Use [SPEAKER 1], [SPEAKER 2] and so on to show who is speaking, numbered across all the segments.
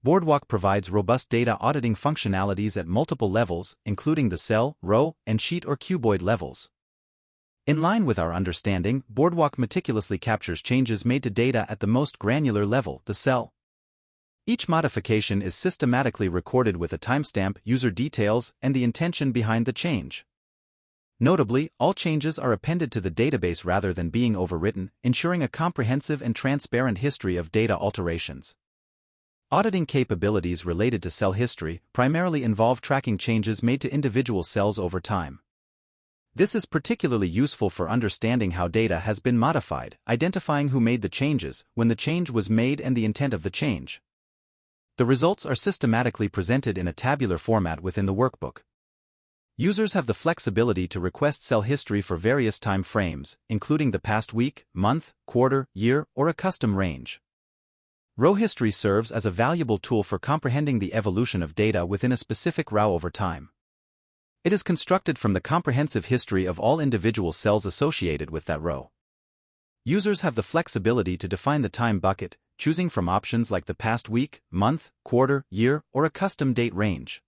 [SPEAKER 1] Boardwalk provides robust data auditing functionalities at multiple levels, including the cell, row, and sheet or cuboid levels. In line with our understanding, Boardwalk meticulously captures changes made to data at the most granular level, the cell. Each modification is systematically recorded with a timestamp, user details, and the intention behind the change. Notably, all changes are appended to the database rather than being overwritten, ensuring a comprehensive and transparent history of data alterations. Auditing capabilities related to cell history primarily involve tracking changes made to individual cells over time. This is particularly useful for understanding how data has been modified, identifying who made the changes, when the change was made, and the intent of the change. The results are systematically presented in a tabular format within the workbook. Users have the flexibility to request cell history for various time frames, including the past week, month, quarter, year, or a custom range. Row history serves as a valuable tool for comprehending the evolution of data within a specific row over time. It is constructed from the comprehensive history of all individual cells associated with that row. Users have the flexibility to define the time bucket, choosing from options like the past week, month, quarter, year, or a custom date range.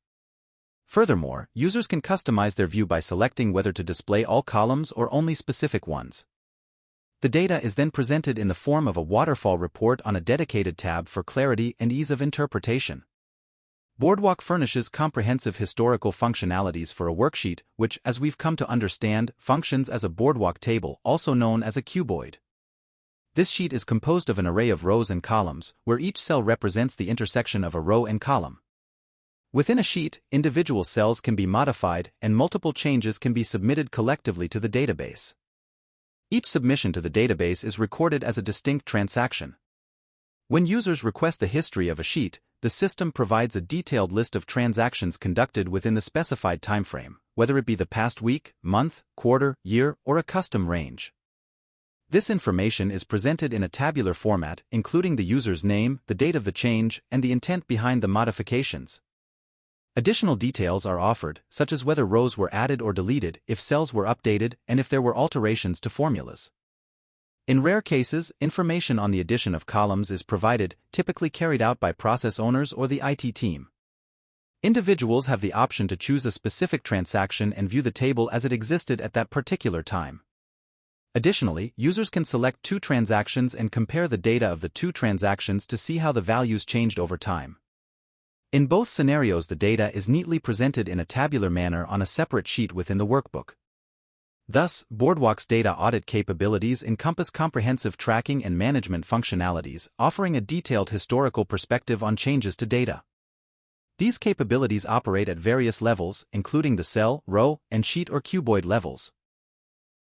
[SPEAKER 1] Furthermore, users can customize their view by selecting whether to display all columns or only specific ones. The data is then presented in the form of a waterfall report on a dedicated tab for clarity and ease of interpretation. Boardwalk furnishes comprehensive historical functionalities for a worksheet which, as we've come to understand, functions as a Boardwalk table, also known as a cuboid. This sheet is composed of an array of rows and columns, where each cell represents the intersection of a row and column. Within a sheet, individual cells can be modified and multiple changes can be submitted collectively to the database. Each submission to the database is recorded as a distinct transaction. When users request the history of a sheet, the system provides a detailed list of transactions conducted within the specified timeframe, whether it be the past week, month, quarter, year, or a custom range. This information is presented in a tabular format, including the user's name, the date of the change, and the intent behind the modifications. Additional details are offered, such as whether rows were added or deleted, if cells were updated, and if there were alterations to formulas. In rare cases, information on the addition of columns is provided, typically carried out by process owners or the IT team. Individuals have the option to choose a specific transaction and view the table as it existed at that particular time. Additionally, users can select two transactions and compare the data of the two transactions to see how the values changed over time. In both scenarios, the data is neatly presented in a tabular manner on a separate sheet within the workbook. Thus, Boardwalk's data audit capabilities encompass comprehensive tracking and management functionalities, offering a detailed historical perspective on changes to data. These capabilities operate at various levels, including the cell, row, and sheet or cuboid levels.